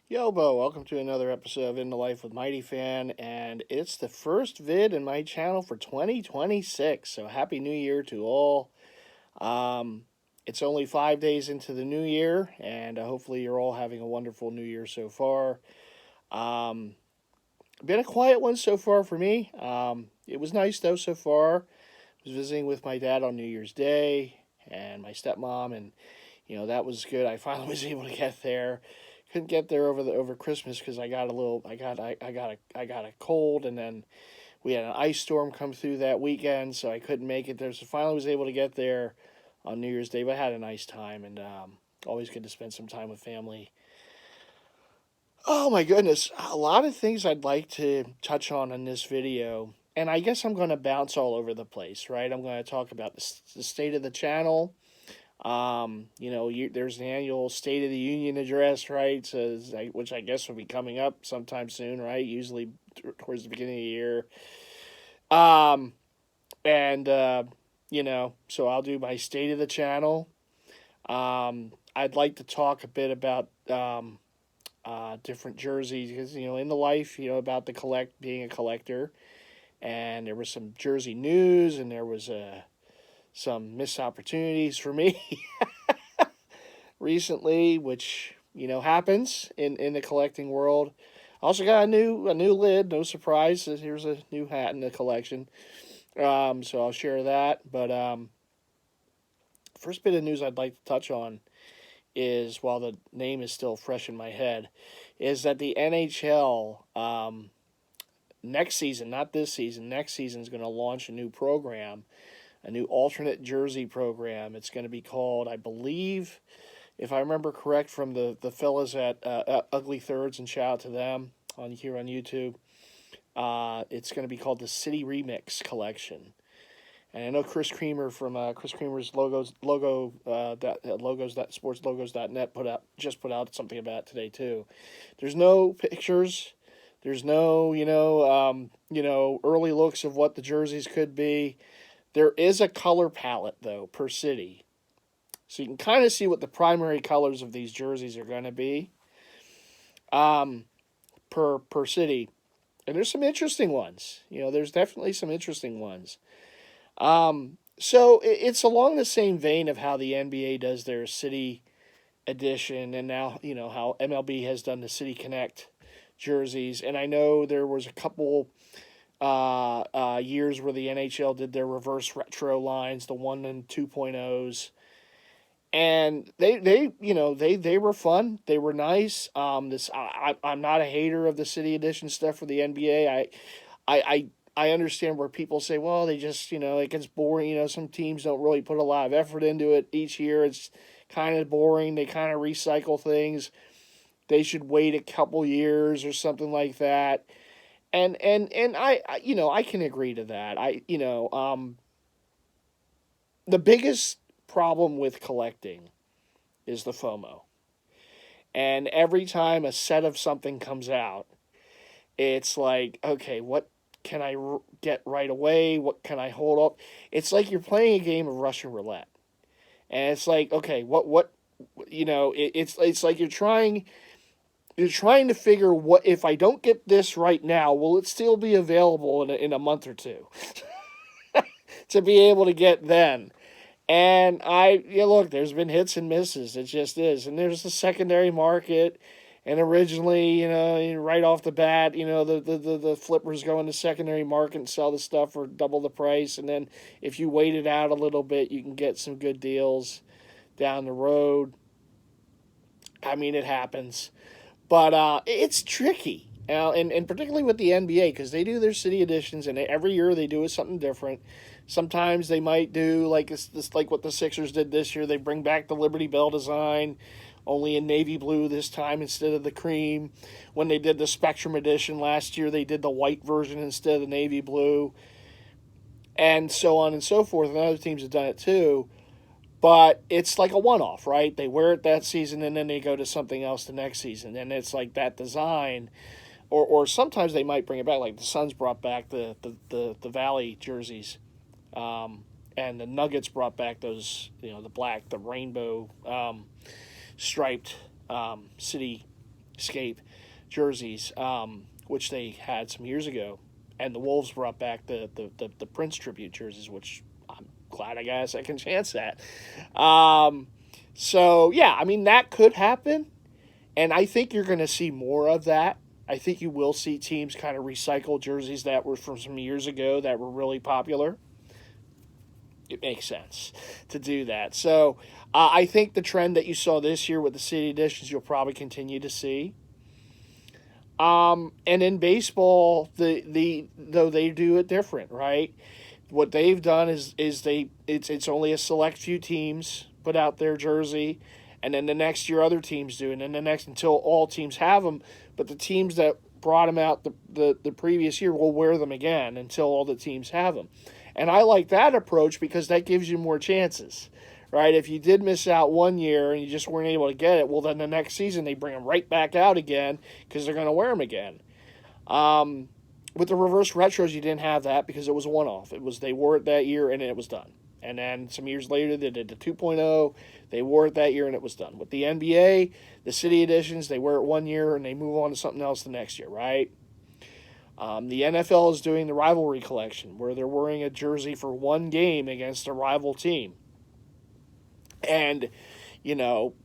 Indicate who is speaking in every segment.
Speaker 1: Yo, Bo, welcome to another episode of In the Life with MightyFan, and it's the first vid in my channel for 2026. So, Happy New Year to all. Um, it's only 5 days into the new year, and hopefully, you're all having a wonderful new year so far. Um, Been a quiet one so far for me. It was nice though so far. I was visiting with my dad on New Year's Day and my stepmom, and that was good. I finally was able to get there. Couldn't get there over Christmas because I got a cold, and then we had an ice storm come through that weekend, so I couldn't make it there. So finally was able to get there on New Year's Day, but I had a nice time, and always good to spend some time with family. Oh my goodness, a lot of things I'd like to touch on in this video, and I guess I'm going to bounce all over the place, right? I'm going to talk about the state of the channel. There's an annual State of the Union address, right? So, which I guess will be coming up sometime soon, right? Usually towards the beginning of the year. Um, and so I'll do my State of the Channel. I'd like to talk a bit about different jerseys because in the life, about the being a collector, and there was some jersey news, and there was some missed opportunities for me recently, which happens in the collecting world. Also got a new lid. No surprise. Here's a new hat in the collection. So I'll share that. But first bit of news I'd like to touch on is, while the name is still fresh in my head, is that the NHL next season, not this season, next season is going to launch a new program, a new alternate jersey program. It's going to be called, I believe, if I remember correct from the fellas at Ugly Thirds, and shout out to them on YouTube, it's going to be called the City Remix Collection. And I know Chris Creamer from Chris Creamer's sportslogos.net put out something about it today too. There's no pictures. There's no early looks of what the jerseys could be. There is a color palette though per city, so you can kind of see what the primary colors of these jerseys are going to be um, per city. And there's some interesting ones. There's definitely some interesting ones. So it's along the same vein of how the NBA does their city edition, and now how MLB has done the City Connect jerseys. And I know there was a couple years where the NHL did their reverse retro lines, the 1 and 2.0s, and they were fun. They were nice. I'm not a hater of the city edition stuff for the NBA. I understand where people say, well, they just it gets boring. Some teams don't really put a lot of effort into it each year. It's kind of boring. They kind of recycle things. They should wait a couple years or something like that. And I can agree to that. The biggest problem with collecting is the FOMO. And every time a set of something comes out, it's like, okay, what can I get right away? What can I hold up? It's like you're playing a game of Russian roulette. And it's like, okay, it's like you're trying to figure, what if I don't get this right now, will it still be available in a month or two to be able to get then? And look, there's been hits and misses. It just is. And there's the secondary market. And originally, right off the bat, the flippers go into secondary market and sell the stuff for double the price. And then if you wait it out a little bit, you can get some good deals down the road. I mean, it happens. But it's tricky. And particularly with the NBA, because they do their city editions, and every year they do it something different. Sometimes they might do like like what the Sixers did this year. They bring back the Liberty Bell design, only in navy blue this time instead of the cream. When they did the Spectrum edition last year, they did the white version instead of the navy blue, and so on and so forth. And other teams have done it too. But it's like a one-off, right? They wear it that season, and then they go to something else the next season. And it's like that design. Or sometimes they might bring it back, like the Suns brought back the Valley jerseys, and the Nuggets brought back those, the rainbow striped city escape jerseys, which they had some years ago. And the Wolves brought back the Prince tribute jerseys, which I'm glad I got a second chance at. So, yeah, I mean, that could happen. And I think you're going to see more of that. I think you will see teams kind of recycle jerseys that were from some years ago that were really popular. It makes sense to do that. So I think the trend that you saw this year with the city editions, you'll probably continue to see. And in baseball, though they do it different, right? What they've done is it's only a select few teams put out their jersey, and then the next year other teams do, and then the next until all teams have them. But the teams that brought them out the previous year will wear them again until all the teams have them. And I like that approach because that gives you more chances, right? If you did miss out one year and you just weren't able to get it, well, then the next season they bring them right back out again because they're going to wear them again. With the reverse retros, you didn't have that because it was a one-off. They wore it that year and it was done. And then some years later, they did the 2.0. They wore it that year and it was done. With the NBA, the city editions, they wear it 1 year and they move on to something else the next year, right? The NFL is doing the rivalry collection where they're wearing a jersey for one game against a rival team. And,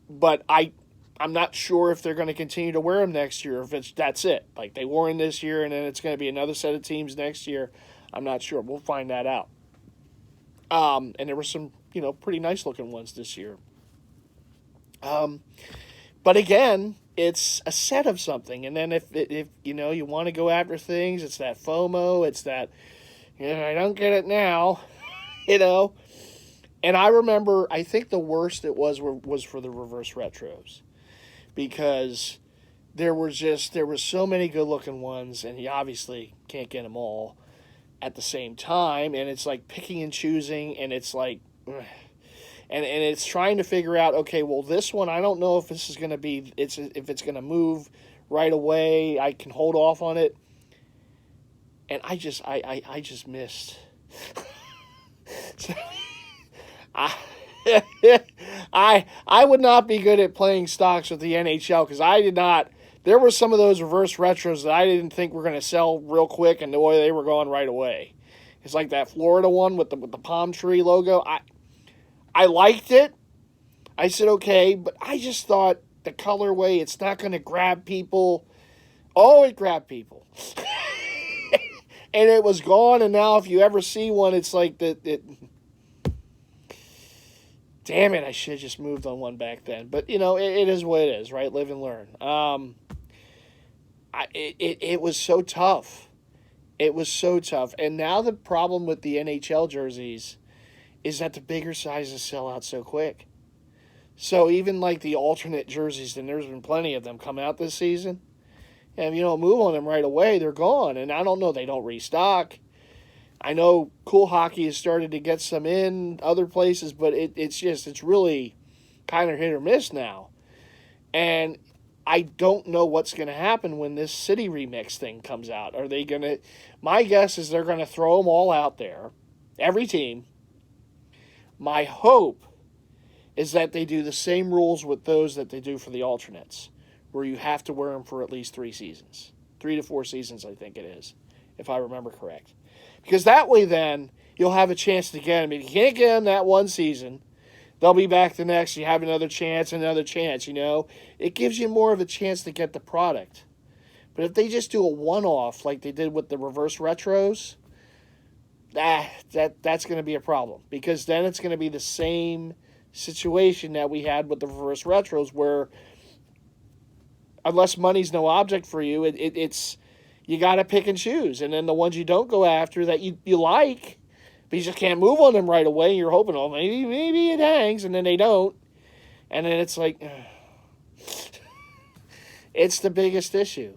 Speaker 1: but I'm not sure if they're going to continue to wear them next year, if that's it. Like they wore them this year and then it's going to be another set of teams next year. I'm not sure. We'll find that out. And there were some, pretty nice looking ones this year. But again, it's a set of something. And then if you want to go after things, it's that FOMO. It's that, I don't get it now, And I remember, I think the worst it was for the reverse retros. Because there were so many good looking ones, and you obviously can't get them all at the same time, and it's like picking and choosing, and it's like, and it's trying to figure out, okay, well, this one, I don't know if this is going to be, if it's going to move right away, I can hold off on it, and I just missed. So, I would not be good at playing stocks with the NHL because I did not. There were some of those reverse retros that I didn't think were going to sell real quick, and the way they were going right away. It's like that Florida one with the palm tree logo. I liked it. I said okay, but I just thought the colorway, it's not going to grab people. Oh, it grabbed people, and it was gone. And now if you ever see one, it's like that. Damn it, I should have just moved on one back then. But, it is what it is, right? Live and learn. It was so tough. It was so tough. And now the problem with the NHL jerseys is that the bigger sizes sell out so quick. So even like the alternate jerseys, and there's been plenty of them come out this season, and you don't move on them right away, they're gone. And I don't know, they don't restock. I know Cool Hockey has started to get some in other places, but it's really kind of hit or miss now. And I don't know what's going to happen when this City Remix thing comes out. Are they going to... My guess is they're going to throw them all out there, every team. My hope is that they do the same rules with those that they do for the alternates, where you have to wear them for at least 3 seasons. 3 to 4 seasons, I think it is, if I remember correct. Because that way then, you'll have a chance to get them. If you can't get them that one season, they'll be back the next. You have another chance. It gives you more of a chance to get the product. But if they just do a one-off like they did with the reverse retros, that's going to be a problem. Because then it's going to be the same situation that we had with the reverse retros where unless money's no object for you, it's... You got to pick and choose. And then the ones you don't go after that you like, but you just can't move on them right away. You're hoping, oh, maybe it hangs, and then they don't. And then it's like, it's the biggest issue.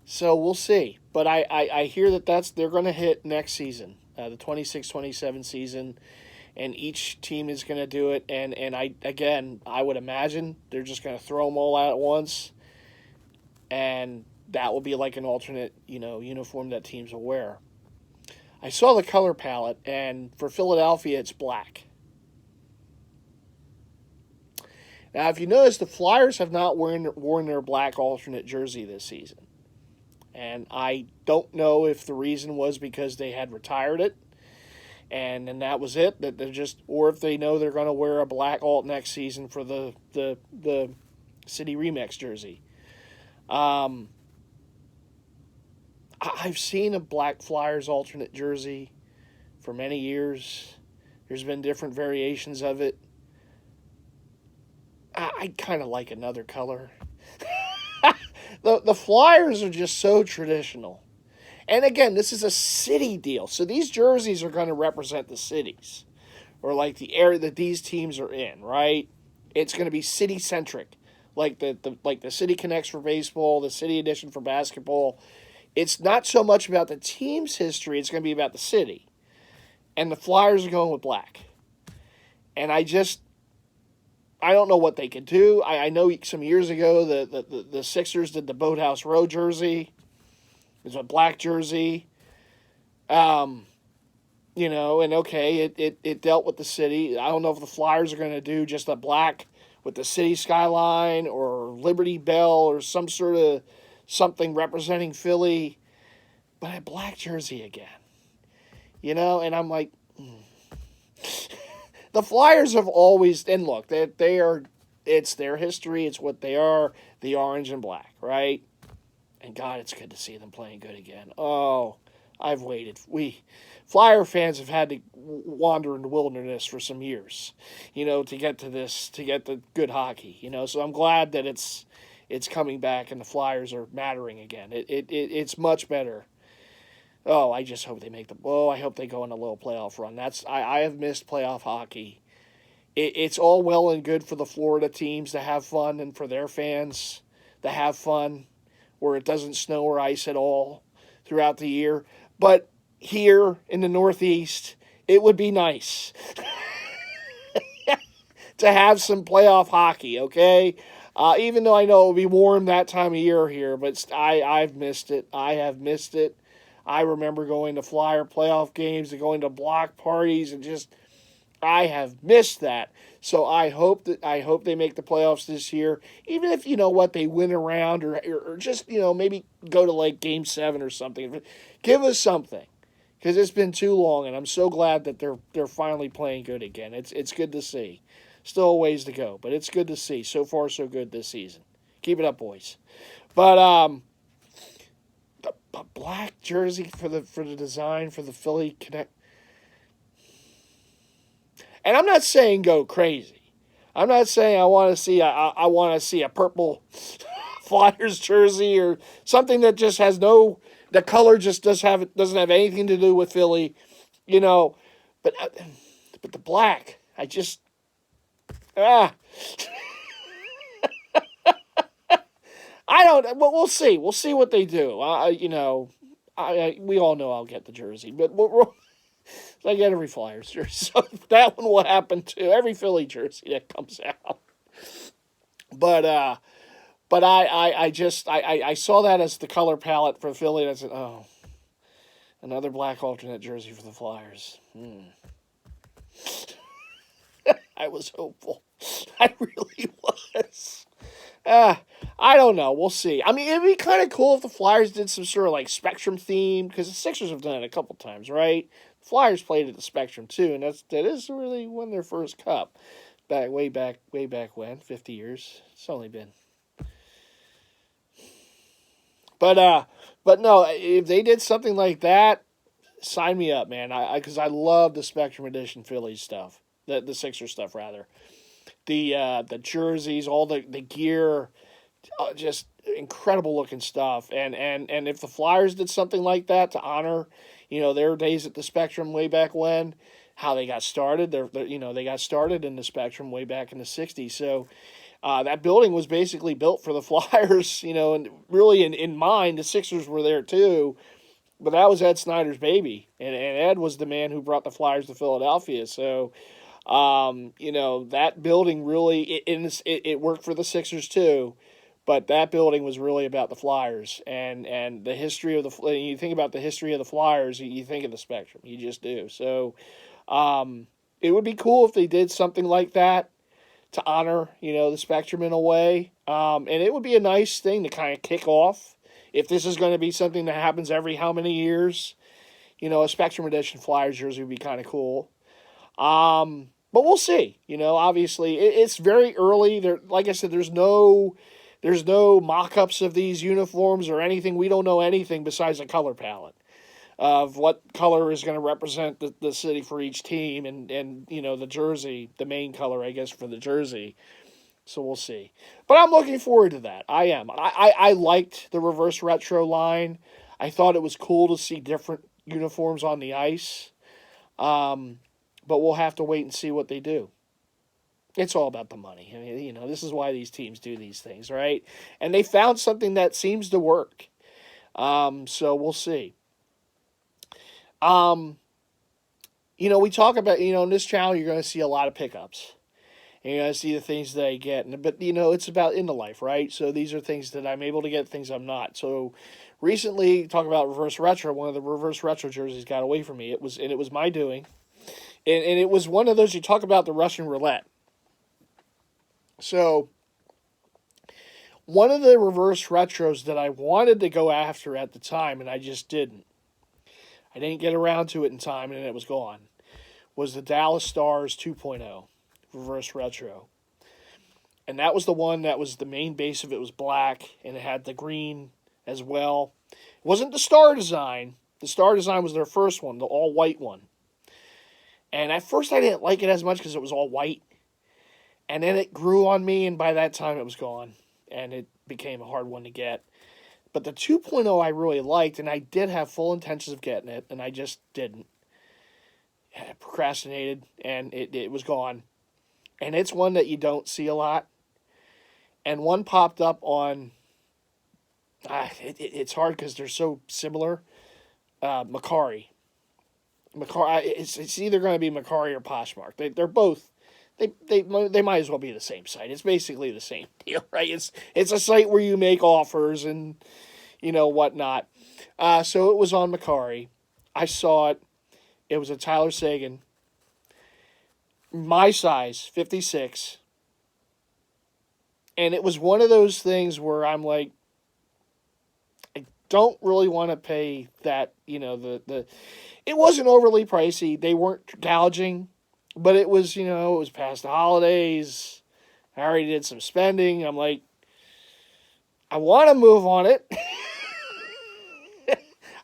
Speaker 1: So we'll see. But I hear they're going to hit next season, the 26-27 season, and each team is going to do it. And I would imagine they're just going to throw them all out at once. And that will be like an alternate, uniform that teams will wear. I saw the color palette, and for Philadelphia, it's black. Now, if you notice, the Flyers have not worn their black alternate jersey this season. And I don't know if the reason was because they had retired it, and then that was it. That they're just, or if they know they're going to wear a black alt next season for the City Remix jersey. I've seen a black Flyers alternate jersey for many years. There's been different variations of it. I kind of like another color. The Flyers are just so traditional. And again, this is a city deal. So these jerseys are going to represent the cities, or like the area that these teams are in, right? It's going to be city centric. Like the City Connects for baseball, the City Edition for basketball. It's not so much about the team's history, it's going to be about the city. And the Flyers are going with black. And I don't know what they could do. I know some years ago the Sixers did the Boathouse Row jersey. It was a black jersey. And okay, it dealt with the city. I don't know if the Flyers are going to do just a black with the city skyline or Liberty Bell or some sort of something representing Philly, but a black jersey again. And I'm like, the Flyers have always, and look, they are, it's their history, it's what they are, the orange and black, right? And God, it's good to see them playing good again. Oh, I've waited. Flyer fans have had to wander in the wilderness for some years, to get to this, to get the good hockey, So I'm glad that it's coming back and the Flyers are mattering again. It's much better. Oh, I just hope they make I hope they go on a little playoff run. I have missed playoff hockey. It's all well and good for the Florida teams to have fun and for their fans to have fun where it doesn't snow or ice at all throughout the year. But here in the Northeast, it would be nice to have some playoff hockey, okay? Even though I know it will be warm that time of year here, but I've missed it. I have missed it. I remember going to Flyer playoff games and going to block parties and I have missed that. So I hope they make the playoffs this year. Even if they win a round or just maybe go to like Game 7 or something. Give us something, because it's been too long, and I'm so glad that they're finally playing good again. It's good to see. Still a ways to go, but it's good to see. So far, so good this season. Keep it up, boys. But the black jersey for the design for the Philly Connect. And I'm not saying go crazy. I'm not saying I want to see a purple Flyers jersey or something that just has the color just doesn't have anything to do with Philly, But the black, I don't. Well, we'll see. We'll see what they do. We all know I'll get the jersey, but I get every Flyers jersey, so that one will happen too. Every Philly jersey that comes out. But I saw that as the color palette for Philly, and I said, oh, another black alternate jersey for the Flyers. I was hopeful. I really was. I don't know. We'll see. I mean, it'd be kind of cool if the Flyers did some sort of like Spectrum theme, because the Sixers have done it a couple times, right? The Flyers played at the Spectrum too, and that is really won their first cup. Way back when, 50 years. It's only been. But no, if they did something like that, sign me up, man. Because I love the Spectrum Edition Phillies stuff, the Sixers stuff rather. The jerseys, all the gear, just incredible looking stuff. And if the Flyers did something like that to honor, their days at the Spectrum way back when, how they got started, they got started in the Spectrum way back in the 60s. So that building was basically built for the Flyers, and really in mind, the Sixers were there too. But that was Ed Snyder's baby, and Ed was the man who brought the Flyers to Philadelphia. So, that building really it worked for the Sixers too, but that building was really about the Flyers and the history of you think about the history of the Flyers, you think of the Spectrum, you just do. So, it would be cool if they did something like that to honor, the Spectrum in a way. And it would be a nice thing to kind of kick off if this is going to be something that happens every how many years. A Spectrum Edition Flyers jersey would be kind of cool. But we'll see. Obviously it's very early. There, like I said, there's no mock-ups of these uniforms or anything. We don't know anything besides a color palette of what color is going to represent the city for each team and the jersey, the main color, I guess, for the jersey. So we'll see. But I'm looking forward to that. I am. I liked the reverse retro line. I thought it was cool to see different uniforms on the ice. But we'll have to wait and see what they do. It's all about the money. I mean, this is why these teams do these things, right? And they found something that seems to work. So we'll see. We talk about, in this channel, you're going to see a lot of pickups. And you're going to see the things that I get. But, it's about in the life, right? So these are things that I'm able to get, things I'm not. So recently, talk about reverse retro, one of the reverse retro jerseys got away from me. It was my doing. And it was one of those, you talk about the Russian roulette. So one of the reverse retros that I wanted to go after at the time, and I just didn't. I didn't get around to it in time, and it was gone, was the Dallas Stars 2.0 reverse retro. And that was the one that was the main base of it was black, and it had the green as well. It wasn't the Star design. The Star design was their first one, the all-white one. And at first I didn't like it as much because it was all white. And then it grew on me, and by that time it was gone. And it became a hard one to get. But the 2.0 I really liked, and I did have full intentions of getting it, and I just didn't. I procrastinated, and it was gone. And it's one that you don't see a lot. And one popped up on... it's hard because they're so similar. Macari. It's either going to be Macari or Poshmark. They're both... They might as well be the same site. It's basically the same deal, right? It's a site where you make offers and whatnot. So it was on Macari. I saw it. It was a Tyler Seguin. My size, 56. And it was one of those things where I'm like, I don't really want to pay that. It wasn't overly pricey. They weren't gouging. But it was, it was past the holidays. I already did some spending. I'm like, I want to move on it.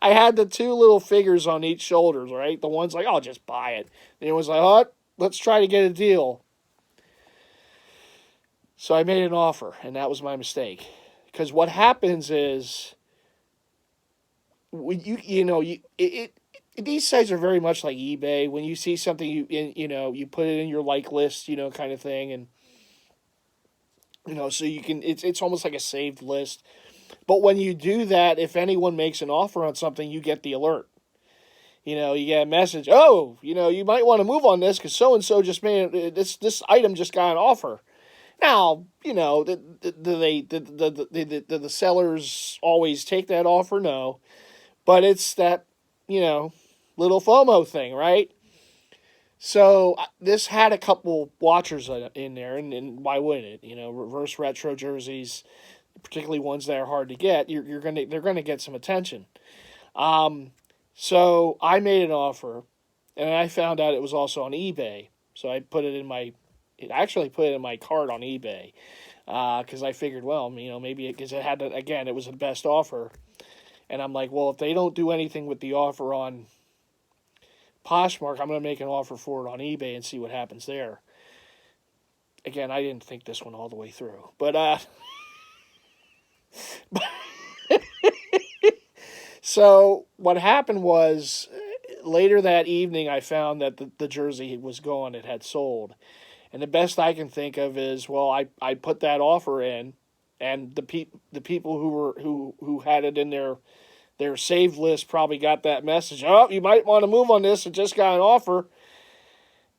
Speaker 1: I had the two little figures on each shoulders, right? The one's like, I'll just buy it. And it was like, oh, let's try to get a deal. So I made an offer, and that was my mistake. Because what happens is, these sites are very much like eBay. When you see something, you put it in your like list, kind of thing, and so you can. It's almost like a saved list. But when you do that, if anyone makes an offer on something, you get the alert. You get a message. Oh, you might want to move on this because so and so just made this item just got an offer. Now, do the sellers always take that offer? No, but it's that little FOMO thing, right? So this had a couple watchers in there, and why wouldn't it? Reverse retro jerseys, particularly ones that are hard to get, they're gonna get some attention. So I made an offer, and I found out it was also on eBay. So I put it in my cart on eBay, because I figured, well, maybe because it had it was the best offer. And I'm like, well, if they don't do anything with the offer on Poshmark, I'm going to make an offer for it on eBay and see what happens there. Again, I didn't think this one all the way through. But, so what happened was, later that evening, I found that the jersey was gone. It had sold. And the best I can think of is, well, I put that offer in, and the people who had it in their saved list probably got that message. Oh, you might want to move on this. It just got an offer.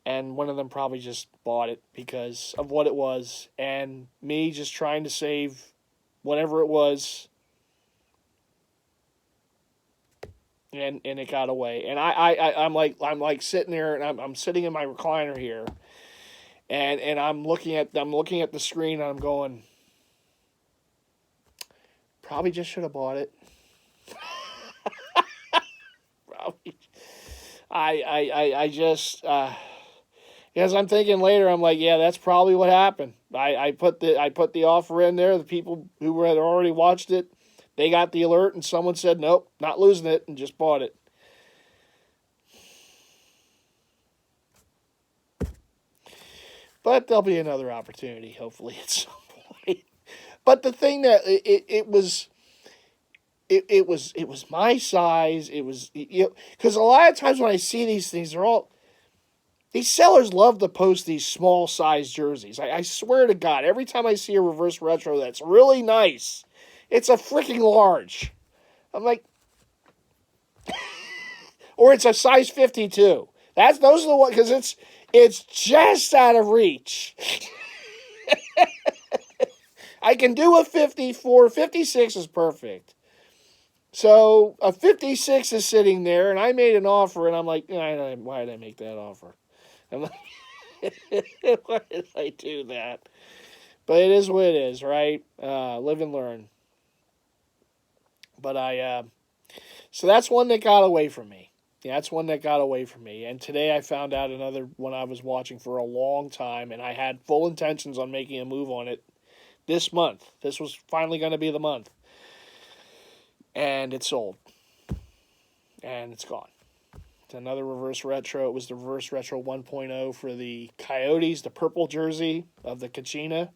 Speaker 1: And one of them probably just bought it because of what it was. And me just trying to save whatever it was. And it got away. And I'm like sitting there, and I'm sitting in my recliner here. And I'm looking at the screen and I'm going, probably just should have bought it. Probably. I just because I'm thinking later, I'm like, yeah, that's probably what happened. I put the offer in there. The people who had already watched it, they got the alert, and someone said, nope, not losing it, and just bought it. But there'll be another opportunity, hopefully, at some point. But the thing that it was my size. It was, because a lot of times when I see these things, these sellers love to post these small size jerseys. I swear to God, every time I see a reverse retro that's really nice, it's a freaking large. I'm like, or it's a size 52. Those are the ones, because it's just out of reach. I can do a 54. 56 is perfect. So a 56 is sitting there, and I made an offer, and I'm like, why did I make that offer? I'm like, why did I do that? But it is what it is, right? Live and learn. But so that's one that got away from me. Yeah, that's one that got away from me. And today I found out another one I was watching for a long time, and I had full intentions on making a move on it this month. This was finally going to be the month. And it sold. And it's gone. It's another reverse retro. It was the reverse retro 1.0 for the Coyotes, the purple jersey of the Kachina.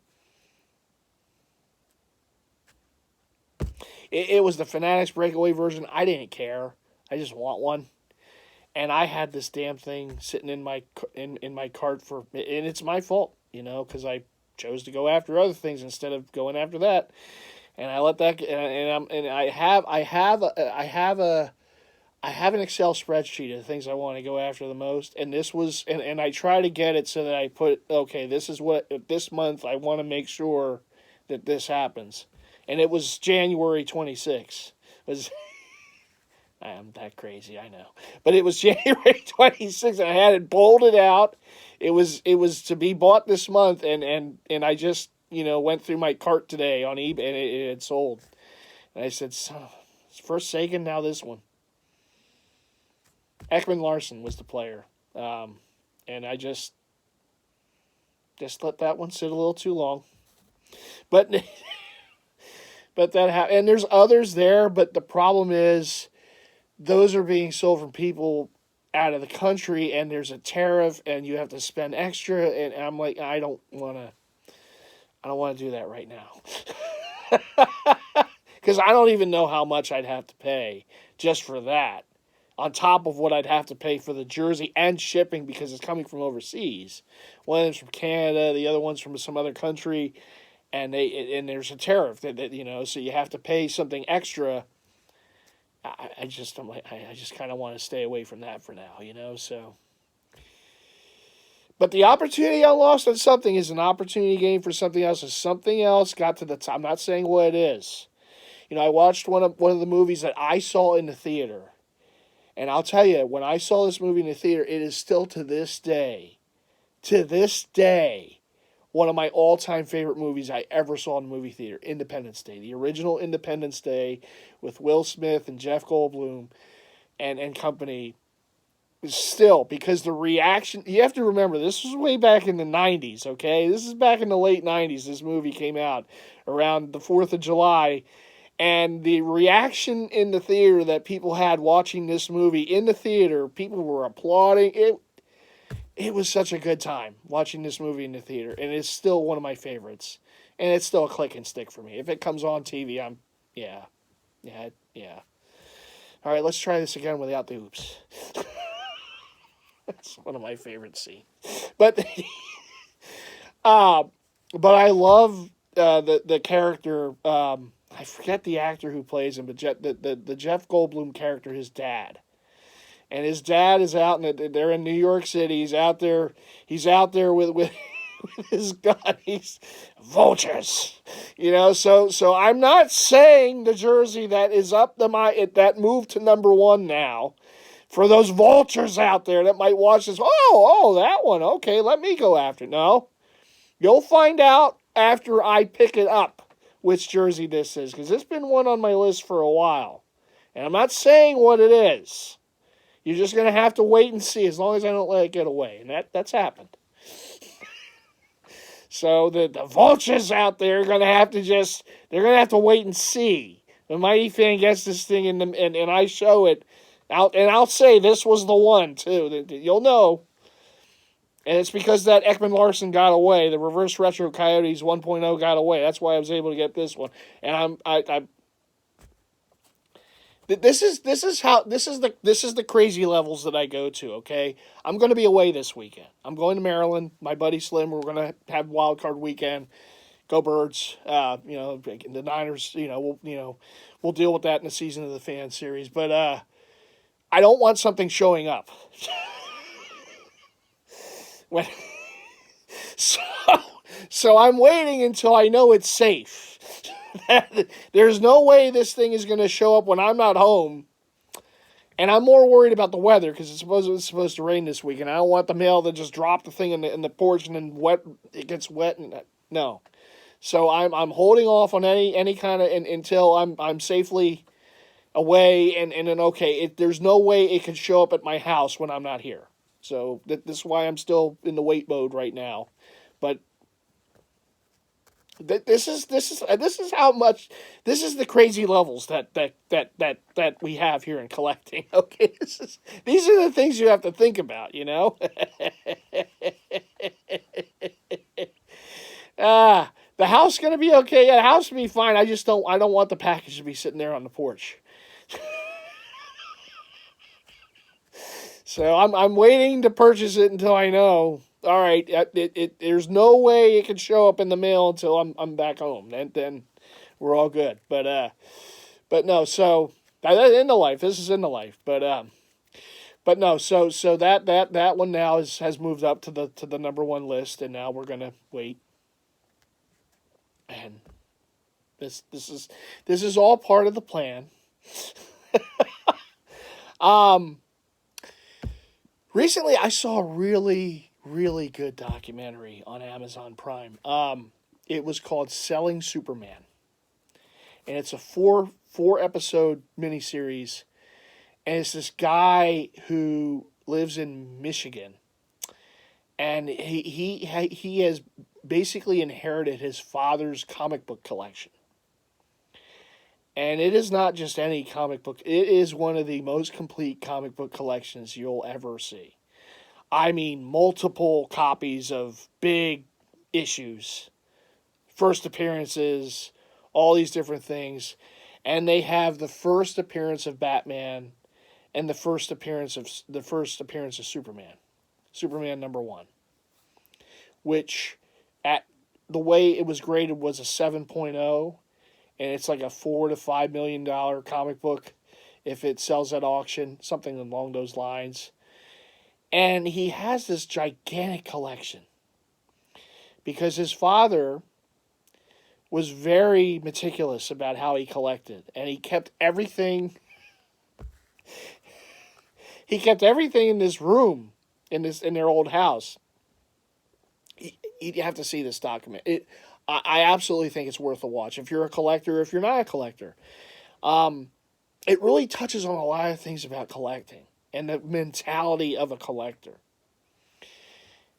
Speaker 1: It was the Fanatics breakaway version. I didn't care. I just want one. And I had this damn thing sitting in my cart and it's my fault, because I chose to go after other things instead of going after that. And I let that, and I have an Excel spreadsheet of the things I want to go after the most, and this was, and I try to get it so that I put, okay, this is what, this month I want to make sure that this happens. And it was January 26th. I'm that crazy, I know. But it was January 26th, and I had it bolded out. It was to be bought this month, and I just, went through my cart today on eBay, and it had sold. And I said, first Sagan, now this one. Ekman Larson was the player. And I just let that one sit a little too long. But and there's others there, but the problem is those are being sold from people out of the country, and there's a tariff, and you have to spend extra, and I'm like, I don't want to do that right now. Because I don't even know how much I'd have to pay just for that, on top of what I'd have to pay for the jersey and shipping, because it's coming from overseas. One of them's from Canada, the other one's from some other country, and there's a tariff that so you have to pay something extra. I just kind of want to stay away from that for now, so. But the opportunity I lost on something is an opportunity gained for something else. If something else got to the top, I'm not saying what it is. I watched one of the movies that I saw in the theater. And I'll tell you, when I saw this movie in the theater, it is still to this day, one of my all-time favorite movies I ever saw in the movie theater, Independence Day. The original Independence Day with Will Smith and Jeff Goldblum and company. Still, because the reaction, you have to remember, this was way back in the 90s, okay? This is back in the late 90s, this movie came out, around the 4th of July, and the reaction in the theater that people had watching this movie in the theater, people were applauding. It was such a good time watching this movie in the theater, and it's still one of my favorites. And it's still a click and stick for me. If it comes on TV, yeah. All right, let's try this again without the oops. That's one of my favorite scenes. But I love the character. I forget the actor who plays him, but the Jeff Goldblum character, his dad. And his dad is out, and they're in New York City. He's out there with his gun. He's vultures, So I'm not saying the jersey that is that moved to number 1 now, For those vultures out there that might watch this, oh, that one, okay, let me go after it. No, you'll find out after I pick it up which jersey this is, because it's been one on my list for a while. And I'm not saying what it is. You're just going to have to wait and see, as long as I don't let it get away. And that's happened. So the vultures out there are going to have to they're going to have to wait and see. The Mighty Fan gets this thing and I show it. I'll say this was the one, too. You'll know. And it's because that Ekman Larson got away. The Reverse Retro Coyotes 1.0 got away. That's why I was able to get this one. And this is the crazy levels that I go to, okay? I'm going to be away this weekend. I'm going to Maryland. My buddy Slim, we're going to have wild card weekend. Go Birds. The Niners, we'll deal with that in the Season of the Fan series, but I don't want something showing up. So I'm waiting until I know it's safe. There's no way this thing is going to show up when I'm not home. And I'm more worried about the weather because it's supposed to rain this week. And I don't want the mail to just drop the thing in the porch and then it gets wet. No. So I'm holding off on any kind of until I'm safely away. And then, okay, there's no way it can show up at my house when I'm not here. So this is why I'm still in the wait mode right now. But this is how much, this is the crazy levels that we have here in collecting. Okay, these are the things you have to think about, the house gonna be okay. Yeah, the house will be fine. I don't want the package to be sitting there on the porch. So I'm waiting to purchase it until I know. All right, there's no way it can show up in the mail until I'm back home. And then we're all good. But no. So in the life, this is in the life. But no. So that one now has moved up to the number one list, and now we're gonna wait. And this is all part of the plan. Recently, I saw a really, really good documentary on Amazon Prime. It was called Selling Superman. And it's a four episode miniseries. And it's this guy who lives in Michigan. And he has basically inherited his father's comic book collection. And it is not just any comic book. It is one of the most complete comic book collections you'll ever see. I mean, multiple copies of big issues, first appearances, all these different things. And they have the first appearance of Batman and the first appearance of Superman. Superman #1. Which, at the way it was graded, was a 7.0. And it's like a $4 to $5 million comic book if it sells at auction, something along those lines. And he has this gigantic collection because his father was very meticulous about how he collected, and he kept everything. He kept everything in this room in their old house. You have to see this document. I absolutely think it's worth a watch. If you're a collector, if you're not a collector. It really touches on a lot of things about collecting and the mentality of a collector.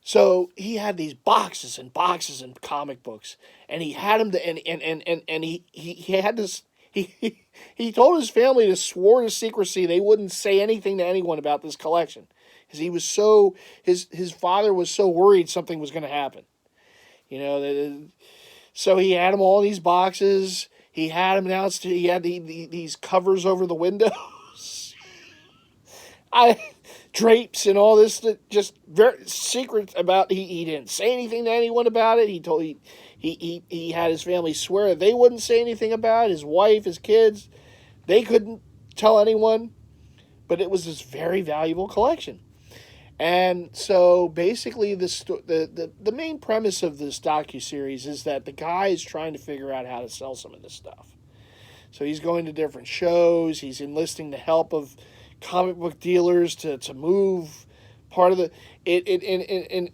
Speaker 1: So he had these boxes and boxes and comic books, and he had them and he had this. He told his family to swear to secrecy they wouldn't say anything to anyone about this collection, because he was so his father was so worried something was going to happen. So he had them all in these boxes. He had them announced. He had these covers over the windows, drapes and all this. Just very secret about. He didn't say anything to anyone about it. He had his family swear that they wouldn't say anything about it. His wife, his kids, they couldn't tell anyone. But it was this very valuable collection. And so basically the main premise of this docuseries is that the guy is trying to figure out how to sell some of this stuff. So he's going to different shows. He's enlisting the help of comic book dealers to move part of the and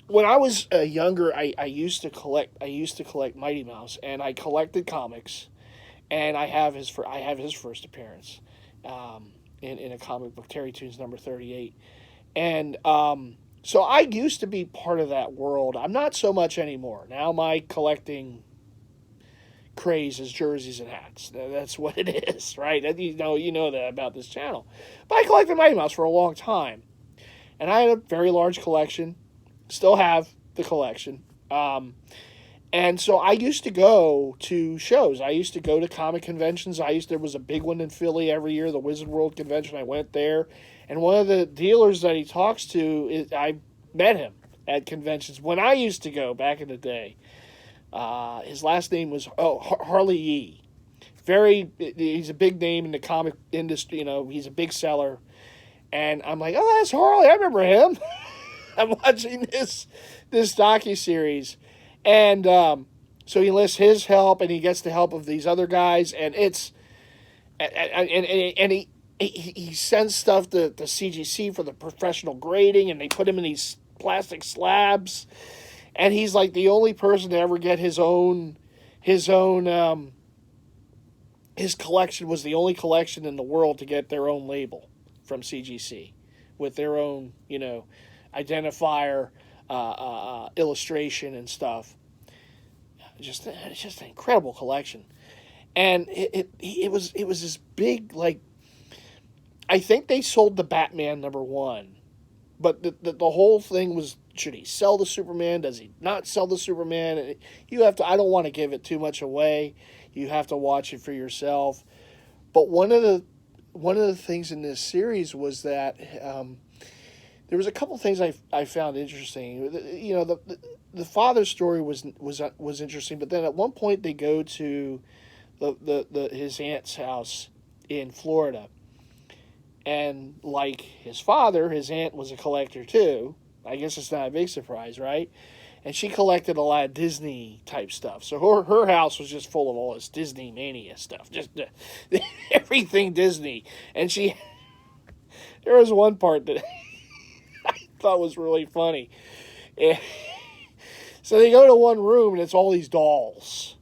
Speaker 1: when I was younger, I used to collect Mighty Mouse, and I collected comics, and I have his first appearance, in a comic book, Terry Toons number 38, and so I used to be part of that world. I'm not so much anymore. Now my collecting craze is jerseys and hats. That's what it is, right? You know that about this channel. But I collected Mighty Mouse for a long time, and I had a very large collection. Still have the collection. And so I used to go to shows. I used to go to comic conventions. There was a big one in Philly every year, the Wizard World Convention. I went there. And one of the dealers that he talks to, I met him at conventions when I used to go back in the day. His last name was Harley Yee. He's a big name in the comic industry. He's a big seller. And I'm like, oh, that's Harley. I remember him. I'm watching this docuseries. And so he enlists his help, and he gets the help of these other guys, and he sends stuff to CGC for the professional grading, and they put him in these plastic slabs, and he's like the only person to ever get his collection was the only collection in the world to get their own label from CGC with their own identifier, illustration and stuff. It's just an incredible collection, and it was this big, like, I think they sold the Batman #1, but the whole thing was, should he sell the Superman? Does he not sell the Superman? And I don't want to give it too much away. You have to watch it for yourself. But one of the things in this series was that there was a couple things I found interesting. The father's story was interesting, but then at one point they go to his aunt's house in Florida, and like his father, his aunt was a collector too. I guess it's not a big surprise, right? And she collected a lot of Disney type stuff. So her house was just full of all this Disney mania stuff, just everything Disney. And there was one part that I thought was really funny. So they go to one room, and it's all these dolls.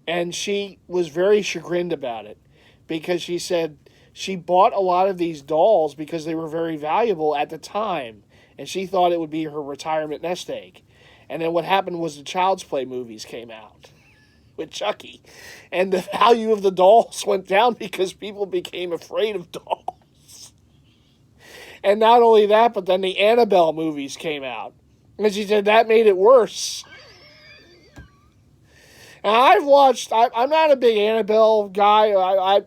Speaker 1: And she was very chagrined about it, because she said she bought a lot of these dolls because they were very valuable at the time, and she thought it would be her retirement nest egg. And then what happened was the Child's Play movies came out with Chucky, and the value of the dolls went down because people became afraid of dolls. And not only that, but then the Annabelle movies came out. And she said that made it worse. And I'm not a big Annabelle guy.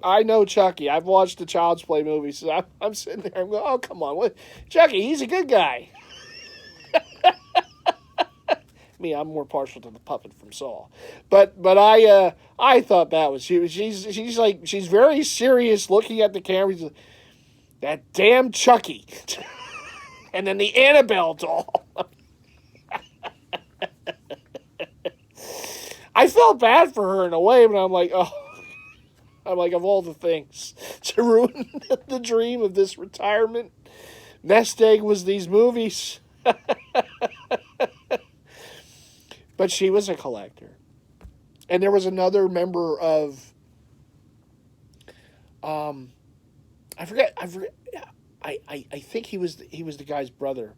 Speaker 1: I know Chucky. I've watched the Child's Play movies. So I'm sitting there and going, oh, come on. Chucky, he's a good guy. Me, I'm more partial to the puppet from Saw. But I thought that was, she's very serious looking at the camera. She's like, that damn Chucky. And then the Annabelle doll. I felt bad for her in a way, but I'm like, of all the things to ruin the dream of this retirement nest egg was these movies. But she was a collector. And there was another member of, I think he was the guy's brother.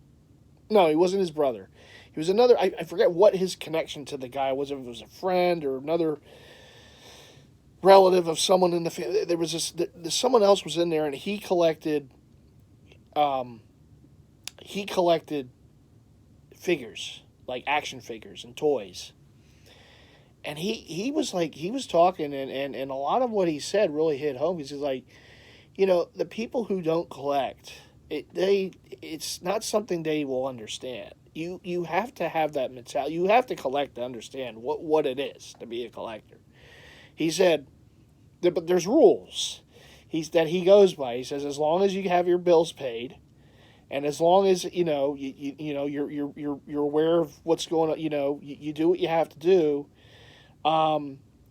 Speaker 1: No, he wasn't his brother. He was another, I forget what his connection to the guy was, if it was a friend or another relative of someone in the family. There was someone else was in there, and he collected figures, like action figures and toys. And he was talking, and a lot of what he said really hit home. He's like, the people who don't collect, it's not something they will understand. You have to have that mentality. You have to collect to understand what it is to be a collector. He said, but there's rules. That he goes by. He says, as long as you have your bills paid, and as long as you're aware of what's going on, you do what you have to do.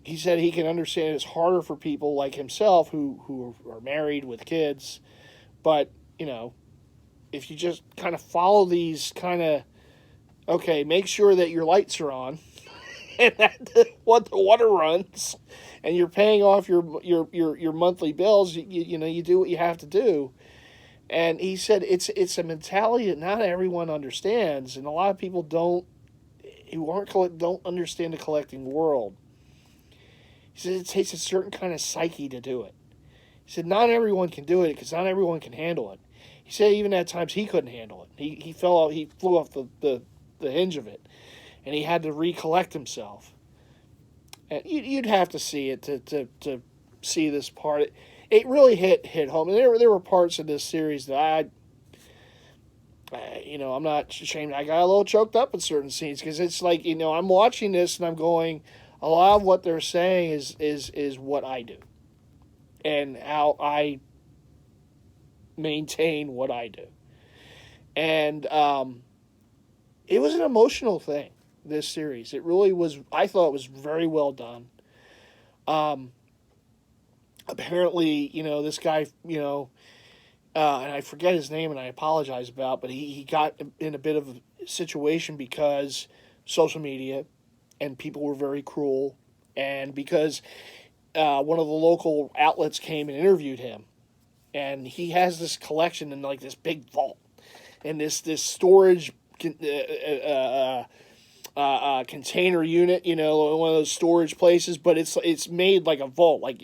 Speaker 1: he said he can understand it's harder for people like himself who are married with kids, but if you just kind of follow these kind of, okay, make sure that your lights are on and that what the water runs, and you're paying off your monthly bills. You do what you have to do. And he said it's a mentality that not everyone understands, and a lot of people don't understand the collecting world. He said it takes a certain kind of psyche to do it. He said not everyone can do it because not everyone can handle it. He said even at times he couldn't handle it. He flew off the hinge of it, and he had to recollect himself. And you'd have to see it to see this part. It really hit home. And there were parts of this series that I'm not ashamed. I got a little choked up in certain scenes because it's like I'm watching this and I'm going, a lot of what they're saying is what I do, and how I maintain what I do, and it was an emotional thing. This series, it really was. I thought it was very well done. Um, Apparently, this guy, and I forget his name, and I apologize about, but he got in a bit of a situation because social media and people were very cruel, and because one of the local outlets came and interviewed him, and he has this collection in like this big vault, and this storage container unit, one of those storage places, but it's made like a vault. Like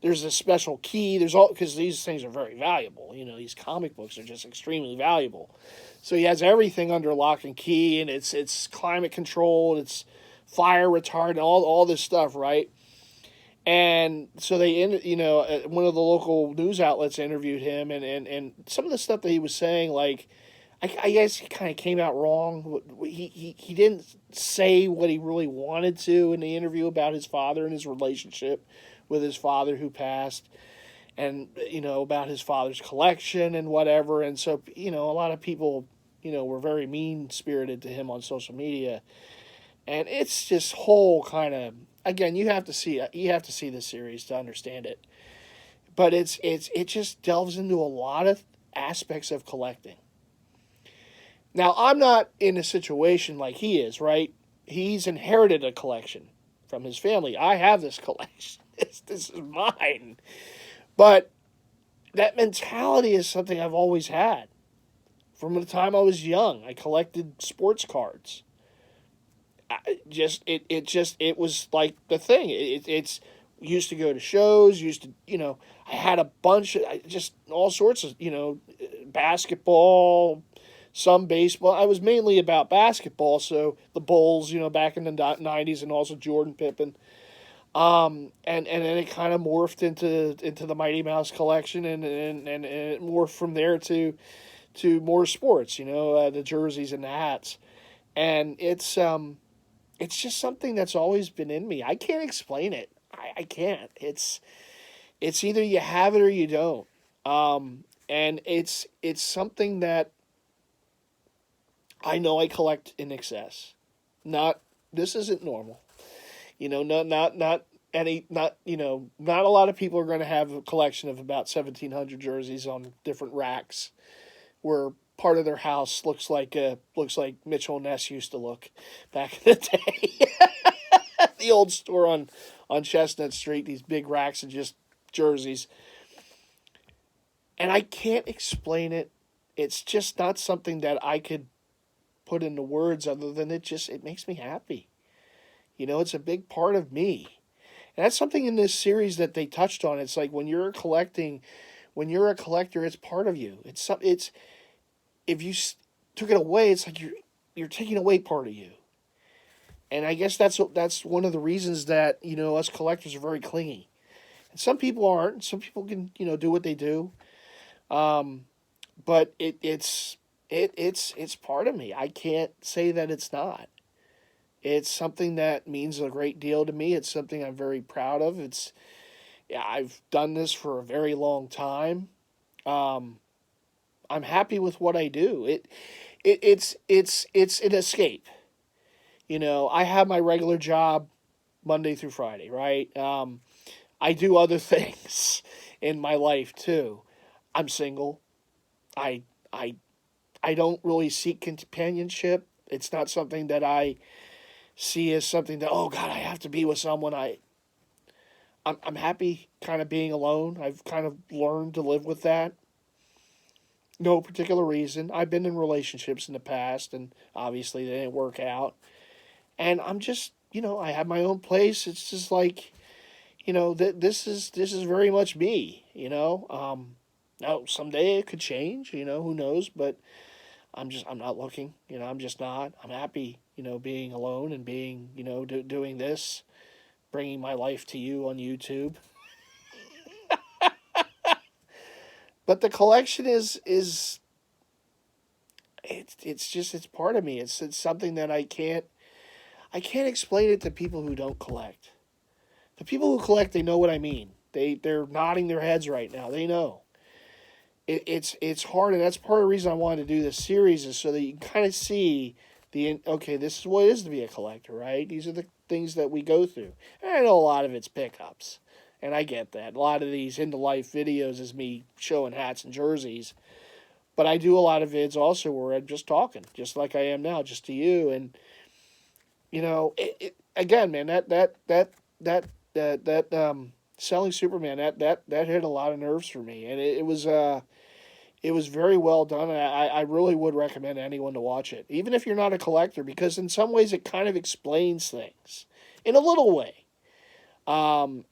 Speaker 1: there's a special key. There's all because these things are very valuable. These comic books are just extremely valuable. So he has everything under lock and key, and it's climate controlled, it's fire retardant, all this stuff, right? And so one of the local news outlets interviewed him, and some of the stuff that he was saying, like, I guess he kind of came out wrong. He didn't say what he really wanted to in the interview about his father and his relationship with his father who passed, and about his father's collection and whatever. And so a lot of people were very mean spirited to him on social media, and it's just whole kind of, again, you have to see the series to understand it. But it just delves into a lot of aspects of collecting. Now, I'm not in a situation like he is, right? He's inherited a collection from his family. I have this collection. This is mine. But that mentality is something I've always had. From the time I was young, I collected sports cards. It was like the thing. It's used to go to shows, I had a bunch of, just all sorts of, basketball, some baseball. I was mainly about basketball, so the Bulls, back in the 90s, and also Jordan, Pippen. And then it kind of morphed into the Mighty Mouse collection, and it morphed from there to more sports, the jerseys and the hats. And it's just something that's always been in me. I can't explain it. I can't. It's either you have it or you don't. And it's something that I know I collect in excess. This isn't normal. Not any, not a lot of people are going to have a collection of about 1,700 jerseys on different racks, where part of their house looks like Mitchell Ness used to look back in the day. The old store on Chestnut Street, these big racks of just jerseys. And I can't explain it. It's just not something that I could put into words other than it makes me happy. It's a big part of me. And that's something in this series that they touched on. It's like when you're a collector, it's part of you. It's if you took it away, it's like you're taking away part of you. And I guess that's one of the reasons that us collectors are very clingy. And some people aren't. Some people can do what they do. But it's part of me. I can't say that it's not. It's something that means a great deal to me. It's something I'm very proud of. I've done this for a very long time. I'm happy with what I do. It's an escape. I have my regular job Monday through Friday, right? I do other things in my life too. I'm single. I I I don't really seek companionship. It's not something that I see as something that, oh God, I have to be with someone. I'm happy kind of being alone. I've kind of learned to live with that. No particular reason. I've been in relationships in the past, and obviously they didn't work out. And I'm just, I have my own place. It's just like, this is very much me. Now someday it could change. Who knows? But I'm not looking. I'm just not. I'm happy. Being alone and being, doing this, bringing my life to you on YouTube. But the collection is it's part of me. It's something that I can't explain it to people who don't collect. The people who collect, they know what I mean. They're nodding their heads right now. They know. It's hard, and that's part of the reason I wanted to do this series, is so that you can kind of see okay, this is what it is to be a collector, right? These are the things that we go through. And I know a lot of it's pickups, and I get that. A lot of these into life videos is me showing hats and jerseys, but I do a lot of vids also where I'm just talking, just like I am now, just to you. And again, man, that selling Superman, that hit a lot of nerves for me, and it was very well done. And I really would recommend anyone to watch it, even if you're not a collector, because in some ways it kind of explains things in a little way,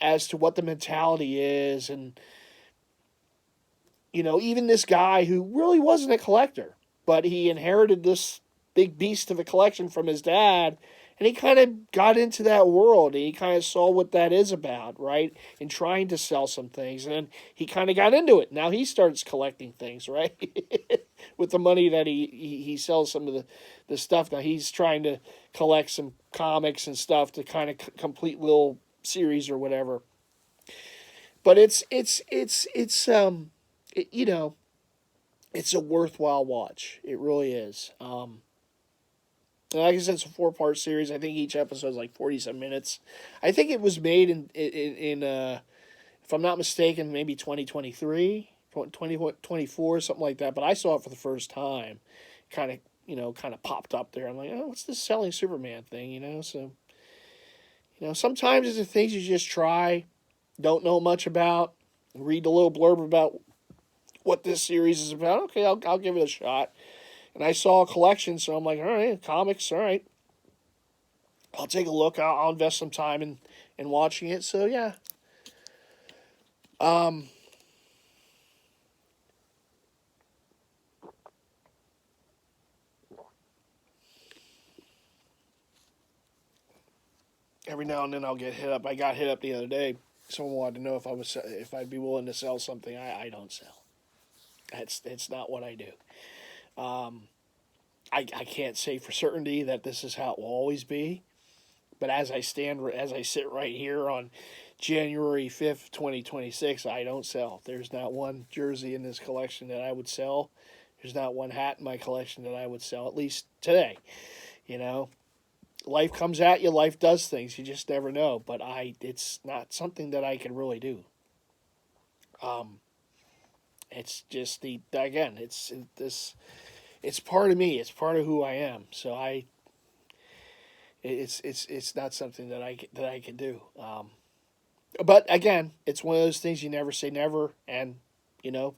Speaker 1: as to what the mentality is. And even this guy who really wasn't a collector, but he inherited this big beast of a collection from his dad, and he kind of got into that world, and he kind of saw what that is about, right? And trying to sell some things, and then he kind of got into it. Now he starts collecting things, right? With the money that he sells some of the stuff. Now he's trying to collect some comics and stuff to kind of complete little series or whatever. But it's a worthwhile watch. It really is. Like I said, it's a 4-part series. I think each episode is like 40-some minutes. I think it was made in if I'm not mistaken, maybe 2023, 2024, something like that. But I saw it for the first time. Kind of popped up there. I'm like, oh, what's this selling Superman thing? So, sometimes it's the things you just try, don't know much about, read a little blurb about what this series is about. Okay, I'll give it a shot. And I saw a collection, so I'm like, all right, comics, all right. I'll take a look. I'll invest some time in watching it. So, yeah. Every now and then I'll get hit up. I got hit up the other day. Someone wanted to know if I'd be willing to sell something. I don't sell. It's not what I do. I can't say for certainty that this is how it will always be, but as I sit right here on January 5th, 2026, I don't sell. There's not one jersey in this collection that I would sell. There's not one hat in my collection that I would sell, at least today. Life comes at you, life does things. You just never know, but it's not something that I can really do. It's just it's part of me. It's part of who I am. So it's not something that I can do. But again, it's one of those things you never say never, and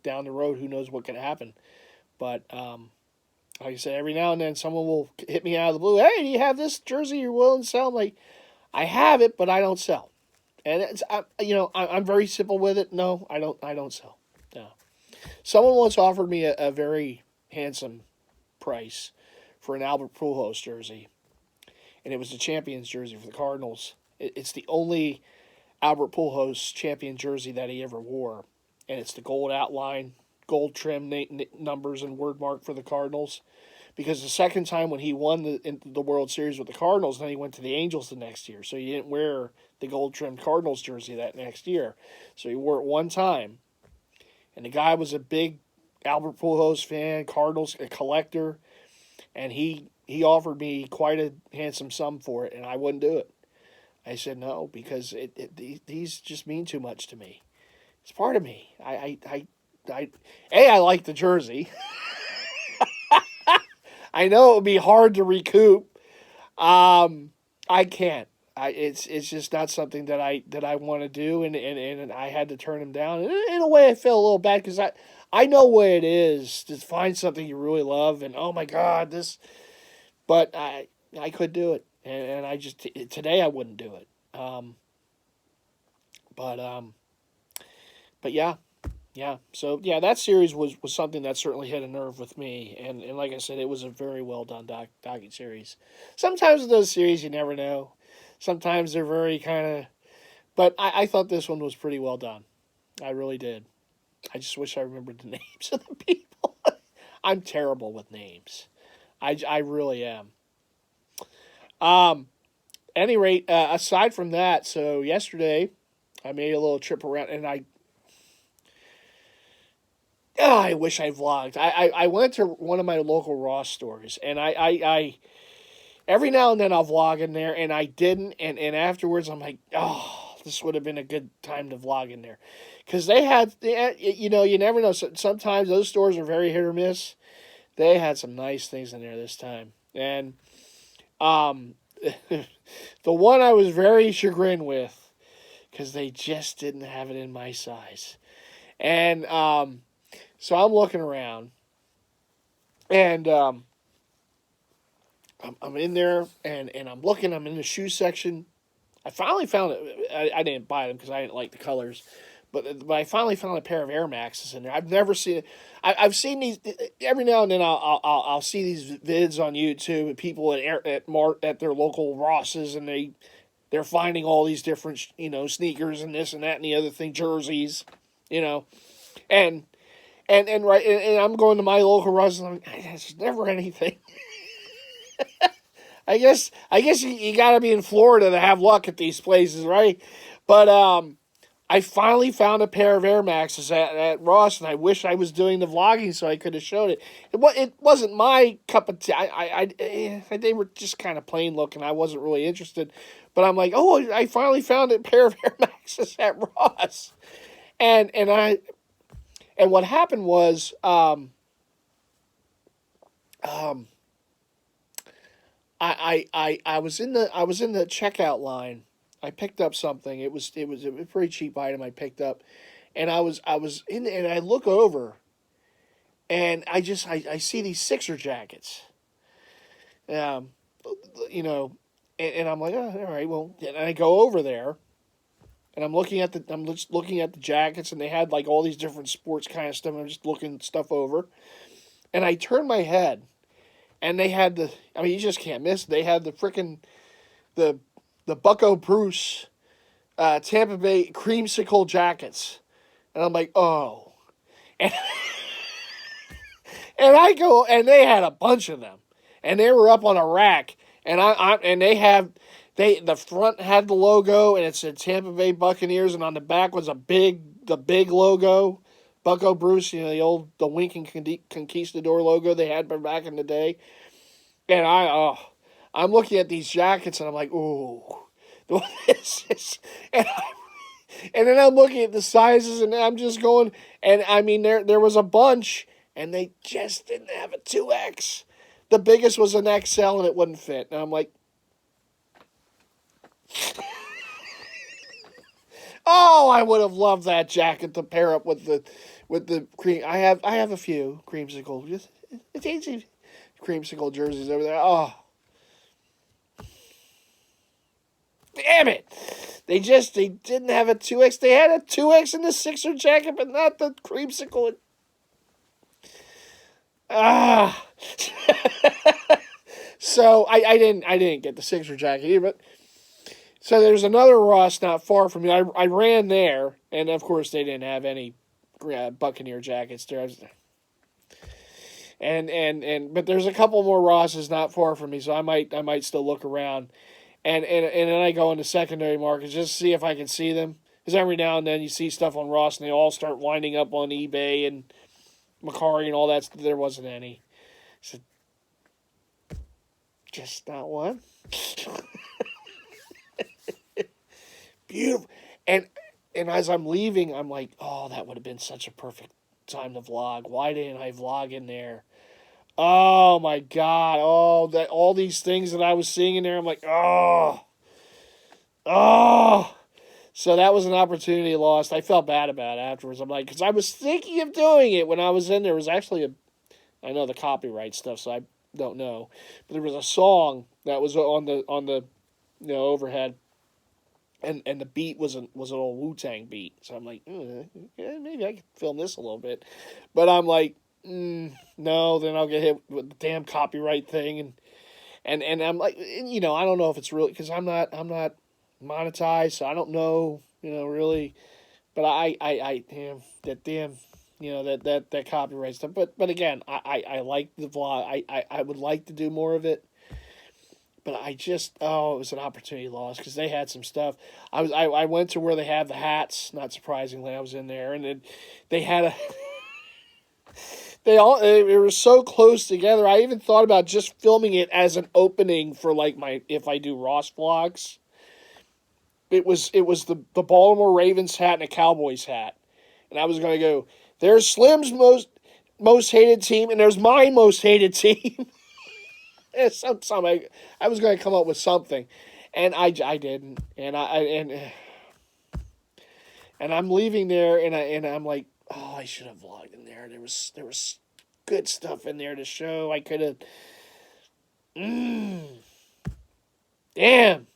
Speaker 1: down the road, who knows what could happen. But like I said, every now and then someone will hit me out of the blue. Hey, do you have this jersey you're willing to sell? I'm like, I have it, but I don't sell. And I'm very simple with it. No, I don't sell. No. Someone once offered me a very handsome price for an Albert Pujols jersey, and it was the Champions jersey for the Cardinals. It's the only Albert Pujols champion jersey that he ever wore, and it's the gold outline, gold trim numbers and word mark for the Cardinals. Because the second time when he won the World Series with the Cardinals, then he went to the Angels the next year, so he didn't wear the gold trimmed Cardinals jersey that next year. So he wore it one time, and the guy was a big Albert Pujols fan, Cardinals, a collector, and he offered me quite a handsome sum for it, and I wouldn't do it. I said no because these just mean too much to me. It's part of me. I like the jersey. I know it would be hard to recoup. I can't. It's just not something that I want to do, and I had to turn him down. And in a way, I feel a little bad because I know what it is to find something you really love, and oh my God, this. But I could do it, and I just today I wouldn't do it. But but yeah, yeah. So yeah, that series was something that certainly hit a nerve with me, and like I said, it was a very well done docu series. Sometimes with those series, you never know. Sometimes they're very kind of, but I thought this one was pretty well done. I really did. I just wish I remembered the names of the people. I'm terrible with names. I really am. Um, any rate, aside from that, so yesterday I made a little trip around, and I wish I vlogged. I went to one of my local Ross stores, and I every now and then I'll vlog in there, and I didn't, and afterwards I'm like, oh, this would have been a good time to vlog in there, because you never know. Sometimes those stores are very hit or miss. They had some nice things in there this time, and um, the one I was very chagrined with, because they just didn't have it in my size, and so I'm looking around, and I'm in there, and I'm looking. I'm in the shoe section. I finally found it. I didn't buy them because I didn't like the colors, but I finally found a pair of Air Maxes in there. I've never seen it. I've seen these every now and then. I'll see these vids on YouTube of people at their local Rosses, and they're finding all these different sneakers and this and that and the other thing, jerseys, and and I'm going to my local Ross, and I'm like, there's never anything. I guess you got to be in Florida to have luck at these places, right? But I finally found a pair of Air Maxes at Ross, and I wish I was doing the vlogging so I could have showed it. It wasn't my cup of tea. They were just kind of plain looking. I wasn't really interested. But I'm like, oh, I finally found a pair of Air Maxes at Ross, and what happened was I was in the checkout line. I picked up something. It was a pretty cheap item I picked up, and I was in, and I look over, and I see these Sixer jackets, um, and I'm like, oh, all right, well, and I go over there, and I'm just looking at the jackets, and they had like all these different sports kind of stuff. And I'm just looking stuff over, and I turn my head, and they had you just can't miss. They had the the Bucko Bruce Tampa Bay creamsicle jackets, and I'm like, oh, and and I go, and they had a bunch of them, and they were up on a rack, and the front had the logo, and it said Tampa Bay Buccaneers, and on the back was the big logo, Bucko Bruce, the winking conquistador logo they had back in the day. And I'm looking at these jackets, and I'm like, ooh, this is, and then I'm looking at the sizes, and I'm just going, and I mean, there was a bunch, and they just didn't have a 2X. The biggest was an XL, and it wouldn't fit. And I'm like, oh, I would have loved that jacket to pair up with the cream. I have a few creamsicle, it's easy creamsicle jerseys over there. Oh, damn it! They didn't have a 2X. They had a 2X in the Sixer jacket, but not the creamsicle. Ah. So I didn't get the Sixer jacket either. But so there's another Ross not far from me. I ran there, and of course they didn't have any Buccaneer jackets there. But there's a couple more Rosses not far from me, so I might still look around. And then I go into secondary markets just to see if I can see them. Because every now and then you see stuff on Ross, and they all start winding up on eBay and Macari and all that. There wasn't any. So, just not one. beautiful. And as I'm leaving, I'm like, oh, that would have been such a perfect time to vlog. Why didn't I vlog in there? Oh my God. Oh, that all these things that I was seeing in there, I'm like, oh. So that was an opportunity lost. I felt bad about it afterwards. I'm like, because I was thinking of doing it when I was in there. It was actually I know the copyright stuff, so I don't know. But there was a song that was on the overhead, and the beat was an old Wu-Tang beat. So I'm like, yeah, maybe I could film this a little bit. But I'm like, no, then I'll get hit with the damn copyright thing, and I'm like, I don't know if it's really, because I'm not monetized, so I don't know, really. But I damn that damn, that copyright stuff. But again, I like the vlog. I would like to do more of it. But it was an opportunity lost because they had some stuff. I went to where they have the hats. Not surprisingly, I was in there, and they had a. They were so close together. I even thought about just filming it as an opening for like if I do Ross vlogs. It was the Baltimore Ravens hat and a Cowboys hat, and I was going to go. There's Slim's most hated team, and there's my most hated team. I was going to come up with something, and I didn't, and I'm leaving there, and I'm like, oh, I should have vlogged in there. There was good stuff in there to show. I could have. Damn.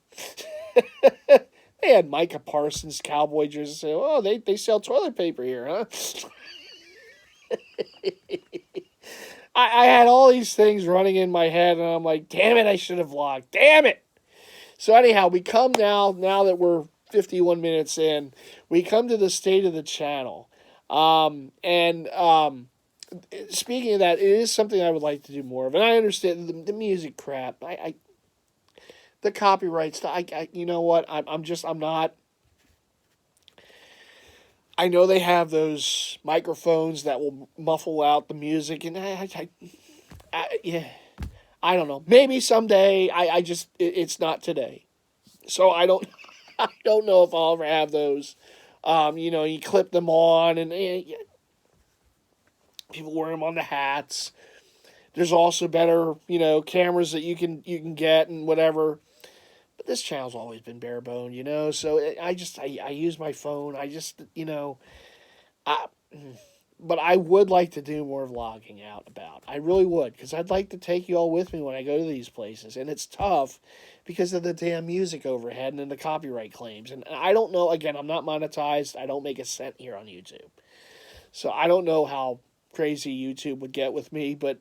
Speaker 1: They had Micah Parsons Cowboy jersey. Say, oh, they sell toilet paper here, huh? I had all these things running in my head, and I'm like, damn it, I should have vlogged. Damn it. So anyhow, we come now that we're 51 minutes in, we come to the state of the channel. Speaking of that, it is something I would like to do more of. And I understand the music crap. The copyright stuff. You know what? I'm not. I know they have those microphones that will muffle out the music, and yeah, I don't know. Maybe someday. It's not today, so I don't. I don't know if I'll ever have those. You clip them on, and people wear them on the hats. There's also better, cameras that you can get and whatever. But this channel's always been bare bone, So I use my phone. I, but I would like to do more vlogging out about. I really would, because I'd like to take you all with me when I go to these places. And it's tough because of the damn music overhead and then the copyright claims. And I don't know, again, I'm not monetized. I don't make a cent here on YouTube. So I don't know how crazy YouTube would get with me, but,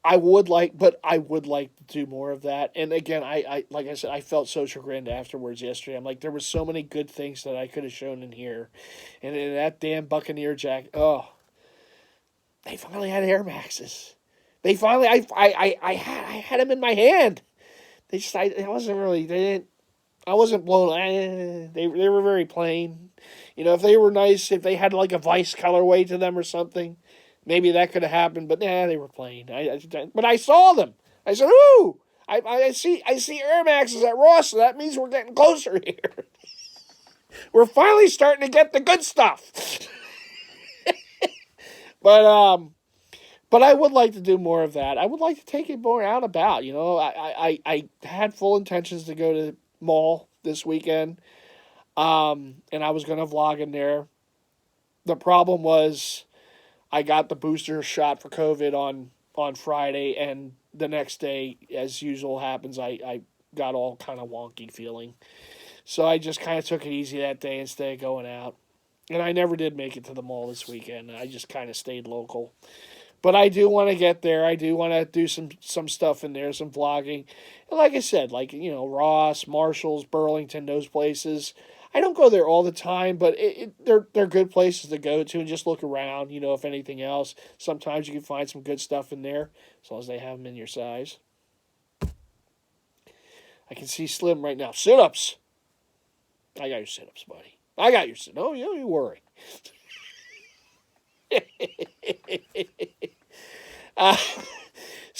Speaker 1: I would like to do more of that. And again, I like I said, I felt so chagrined afterwards yesterday. I'm like, there was so many good things that I could have shown in here. And in that damn Buccaneer jacket, they finally had Air Maxes. They finally, I had them in my hand. I wasn't really, I wasn't blown. They were very plain. If they were nice, if they had like a Vice colorway to them or something, maybe that could have happened, but they were plain. But I saw them. I said, "Ooh, I see Air Maxes at Ross, so that means we're getting closer here. We're finally starting to get the good stuff." But I would like to do more of that. I would like to take it more out about. I had full intentions to go to the mall this weekend, and I was going to vlog in there. The problem was, I got the booster shot for COVID on Friday, and the next day, as usual happens, I got all kind of wonky feeling. So I just kind of took it easy that day instead of going out. And I never did make it to the mall this weekend. I just kind of stayed local. But I do want to get there. I do want to do some stuff in there, some vlogging. And like I said, Ross, Marshalls, Burlington, those places. I don't go there all the time, but they're good places to go to and just look around, if anything else. Sometimes you can find some good stuff in there, as long as they have them in your size. I can see Slim right now. Sit-ups. I got your sit-ups, buddy. I got your sit-ups. Oh, you worry. uh,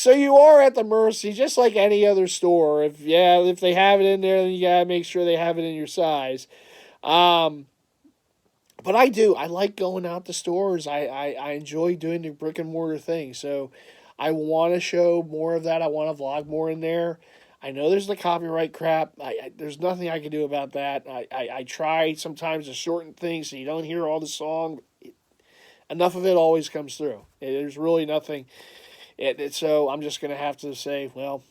Speaker 1: So you are at the mercy, just like any other store. If they have it in there, then you gotta make sure they have it in your size. Um, but I do. I like going out to stores. I enjoy doing the brick and mortar thing. So I want to show more of that. I want to vlog more in there. I know there's the copyright crap. There's nothing I can do about that. I try sometimes to shorten things so you don't hear all the song. Enough of it always comes through. There's really nothing. So I'm just going to have to say, well,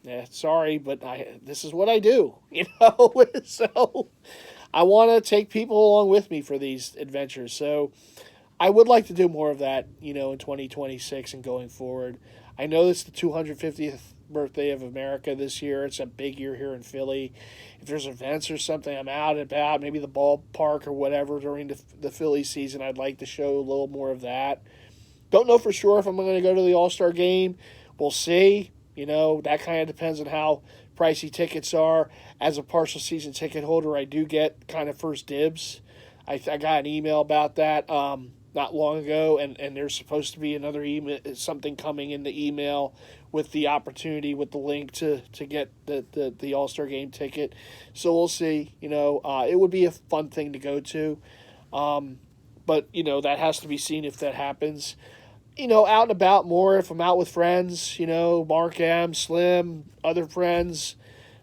Speaker 1: yeah, sorry, but this is what I do, So I want to take people along with me for these adventures. So I would like to do more of that, in 2026 and going forward. I know it's the 250th birthday of America this year. It's a big year here in Philly. If there's events or something, I'm out and about, maybe the ballpark or whatever during the Philly season, I'd like to show a little more of that. Don't know for sure if I'm going to go to the All-Star game. We'll see. That kind of depends on how pricey tickets are. As a partial season ticket holder, I do get kind of first dibs. I got an email about that not long ago, and there's supposed to be another email, something coming in the email with the opportunity, with the link to get the All-Star game ticket. So we'll see. It would be a fun thing to go to. But, that has to be seen if that happens. Out and about more if I'm out with friends, Mark M, Slim, other friends.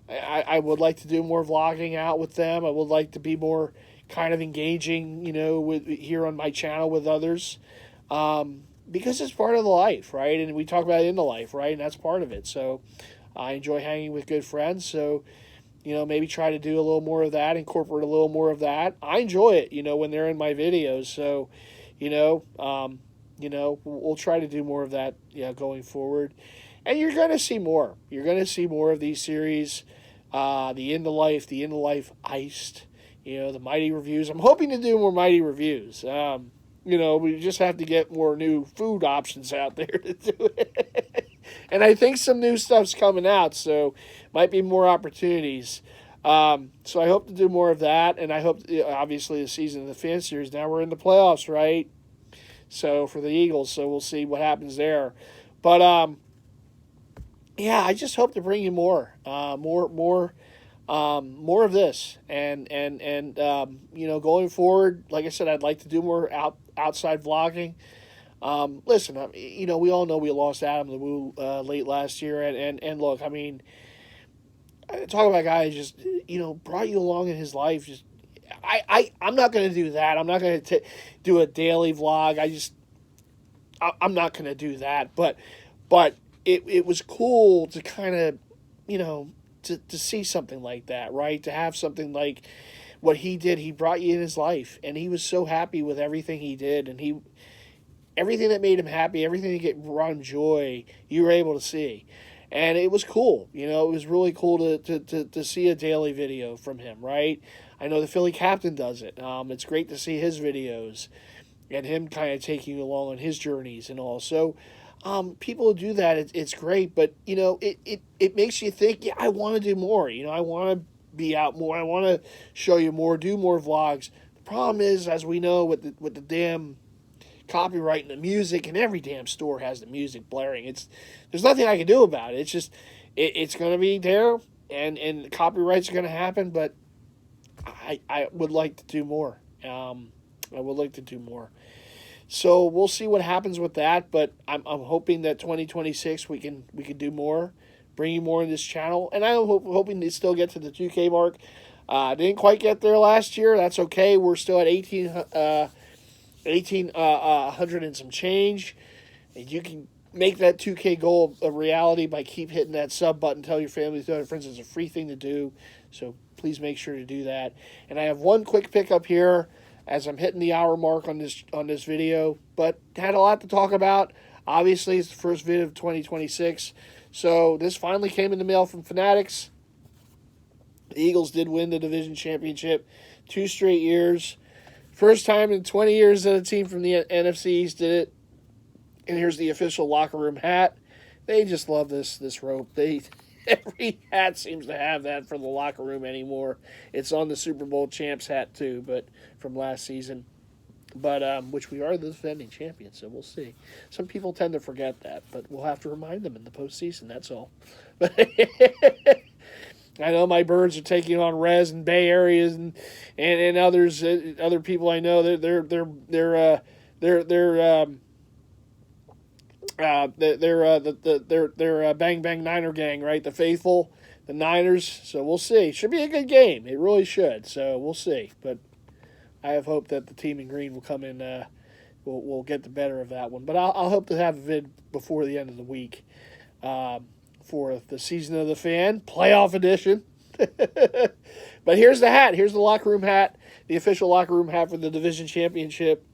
Speaker 1: I would like to do more vlogging out with them. I would like to be more kind of engaging, with here on my channel with others. Because it's part of the life, right? And we talk about it in the life, right? And that's part of it. So I enjoy hanging with good friends. So, maybe try to do a little more of that, incorporate a little more of that. I enjoy it, when they're in my videos. So, we'll try to do more of that, going forward. And you're going to see more. You're going to see more of these series. The In the Life Iced, the Mighty reviews. I'm hoping to do more Mighty reviews. We just have to get more new food options out there to do it. And I think some new stuff's coming out, so might be more opportunities. So I hope to do more of that, and I hope, obviously, the season of the fan series. Now we're in the playoffs, right? So for the Eagles, so we'll see what happens there. But yeah, I just hope to bring you more of this, and going forward, like I said, I'd like to do more outside vlogging. Listen, we all know we lost Adam the Woo late last year, and look, I mean, talk about a guy who just brought you along in his life. Just I'm not going to do that. I'm not going to do a daily vlog. I'm not going to do that. But it was cool to kind of, to see something like that, right? To have something like what he did. He brought you in his life, and he was so happy with everything he did, and everything that made him happy, everything that brought him joy, you were able to see. And it was cool. It was really cool to see a daily video from him, right? I know the Philly captain does it. It's great to see his videos and him kind of taking you along on his journeys and all. So people who do that, it's great. But, it makes you think, yeah, I want to do more. I want to be out more. I want to show you more, do more vlogs. The problem is, as we know, with the damn copyright and the music, and every damn store has the music blaring. There's nothing I can do about it. It's just it's going to be there, and the copyright's going to happen. But I would like to do more. I would like to do more. So we'll see what happens with that. But I'm hoping that 2026 we can do more, bring you more in this channel, and I'm hoping to still get to the 2K mark. Didn't quite get there last year. That's okay. We're still at 1,800 and some change. And you can make that 2K goal a reality by keep hitting that sub button. Tell your family, tell your friends. It's a free thing to do. So please make sure to do that. And I have one quick pickup here as I'm hitting the hour mark on this video. But had a lot to talk about. Obviously, it's the first video of 2026. So this finally came in the mail from Fanatics. The Eagles did win the division championship 2 straight years. First time in 20 years that a team from the NFC East did it. And here's the official locker room hat. They just love this rope. Every hat seems to have that for the locker room anymore. It's on the Super Bowl champs hat too, but from last season. But which we are the defending champions, so we'll see. Some people tend to forget that, but we'll have to remind them in the postseason. That's all. I know my birds are taking on Res and Bay areas and others, other people I know. They're Bang Bang Niner gang, right? The faithful, the Niners. So we'll see. Should be a good game. It really should. So we'll see. But I have hope that the team in green will come in. Will get the better of that one. But I'll hope to have a vid before the end of the week for the Season of the Fan playoff edition. But here's the hat. Here's the locker room hat. The official locker room hat for the division championship.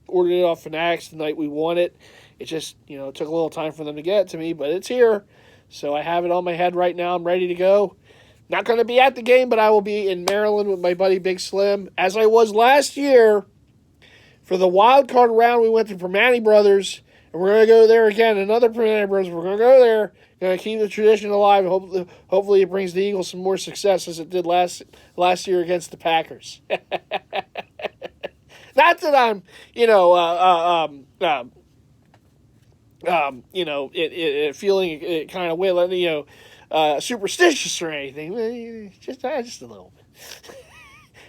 Speaker 1: Ordered it off Fanatics the night we won it. It just, it took a little time for them to get it to me, but it's here. So I have it on my head right now. I'm ready to go. Not going to be at the game, but I will be in Maryland with my buddy Big Slim, as I was last year for the wild card round. We went to Permane Brothers, and we're going to go there again. Another Permane Brothers. We're going to go there. Going to keep the tradition alive. Hopefully it brings the Eagles some more success as it did last year against the Packers. Not that I'm, feeling kind of superstitious or anything. Just a little bit.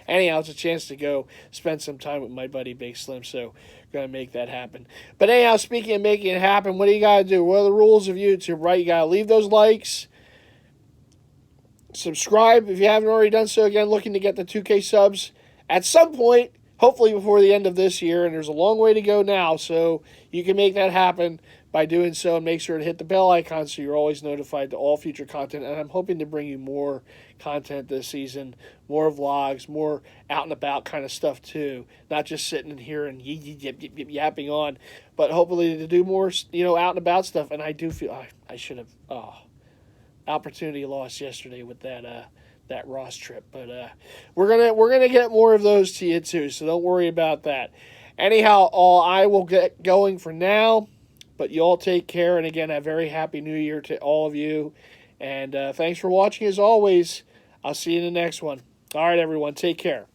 Speaker 1: Anyhow, it's a chance to go spend some time with my buddy Big Slim, so going to make that happen. But anyhow, speaking of making it happen, what do you got to do? What are the rules of YouTube, right? You got to leave those likes. Subscribe if you haven't already done so. Again, looking to get the 2K subs at some point, hopefully before the end of this year, and there's a long way to go now, so you can make that happen by doing so, and make sure to hit the bell icon so you're always notified to all future content. And I'm hoping to bring you more content this season, more vlogs, more out and about kind of stuff too, not just sitting in here and yapping on, but hopefully to do more out and about stuff. And I do feel I should have opportunity lost yesterday with that Ross trip, but we're gonna get more of those to you too, so don't worry about that. Anyhow, I will get going for now, but you all take care, and again, a very happy new year to all of you, and thanks for watching as always. I'll see you in the next one. All right, everyone, take care.